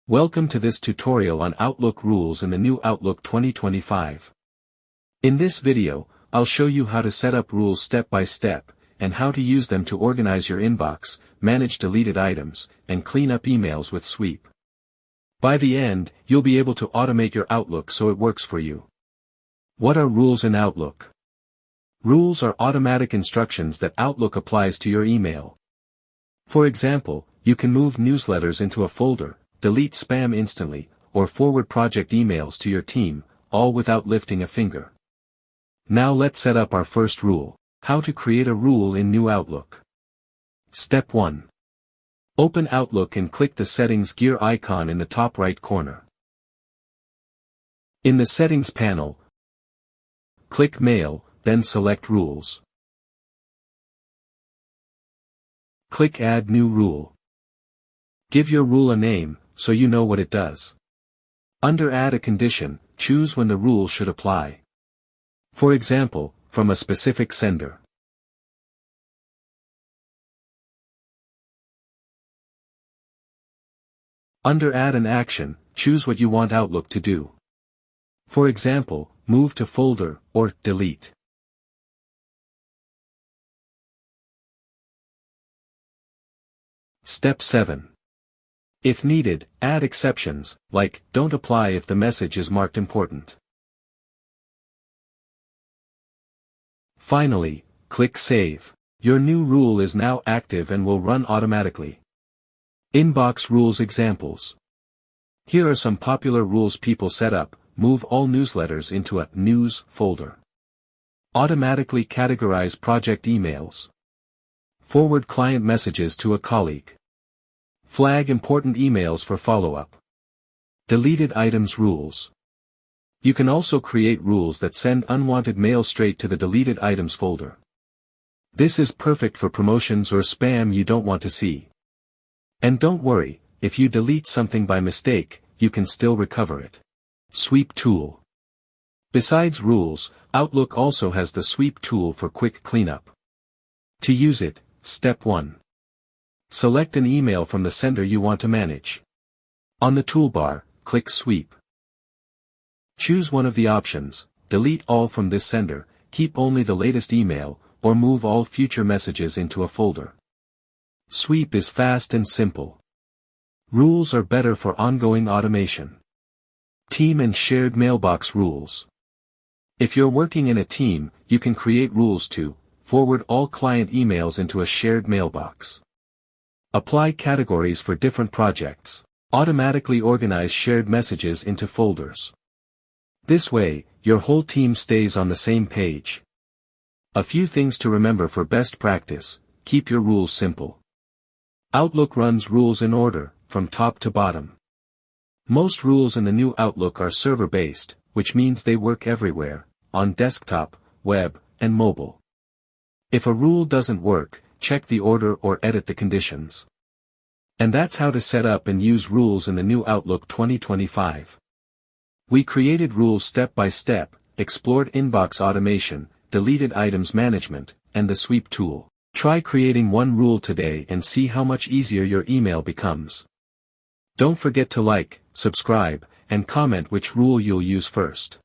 Welcome to this tutorial on Outlook rules in the new Outlook 2025. In this video, I'll show you how to set up rules step by step, and how to use them to organize your inbox, manage deleted items, and clean up emails with Sweep. By the end, you'll be able to automate your Outlook so it works for you. What are rules in Outlook? Rules are automatic instructions that Outlook applies to your email. For example, you can move newsletters into a folder, delete spam instantly, or forward project emails to your team, all without lifting a finger. Now let's set up our first rule. How to create a rule in new Outlook. Step 1. Open Outlook and click the Settings gear icon in the top right corner. In the Settings panel, click Mail, then select Rules. Click Add New Rule. Give your rule a name, so you know what it does. Under Add a condition, choose when the rule should apply. For example, from a specific sender. Under Add an action, choose what you want Outlook to do. For example, move to folder, or delete. Step 7. If needed, add exceptions, like, don't apply if the message is marked important. Finally, click Save. Your new rule is now active and will run automatically. Inbox rules examples. Here are some popular rules people set up. Move all newsletters into a News folder. Automatically categorize project emails. Forward client messages to a colleague. Flag important emails for follow-up. Deleted items rules. You can also create rules that send unwanted mail straight to the deleted items folder. This is perfect for promotions or spam you don't want to see. And don't worry, if you delete something by mistake, you can still recover it. Sweep tool. Besides rules, Outlook also has the Sweep tool for quick cleanup. To use it, Step 1. Select an email from the sender you want to manage. On the toolbar, click Sweep. Choose one of the options: delete all from this sender, keep only the latest email, or move all future messages into a folder. Sweep is fast and simple. Rules are better for ongoing automation. Team and shared mailbox rules. If you're working in a team, you can create rules to forward all client emails into a shared mailbox. Apply categories for different projects. Automatically organize shared messages into folders. This way, your whole team stays on the same page. A few things to remember for best practice: keep your rules simple. Outlook runs rules in order, from top to bottom. Most rules in the new Outlook are server-based, which means they work everywhere, on desktop, web, and mobile. If a rule doesn't work, check the order or edit the conditions. And that's how to set up and use rules in the new Outlook 2025. We created rules step by step, explored inbox automation, deleted items management, and the Sweep tool. Try creating one rule today and see how much easier your email becomes. Don't forget to like, subscribe, and comment which rule you'll use first.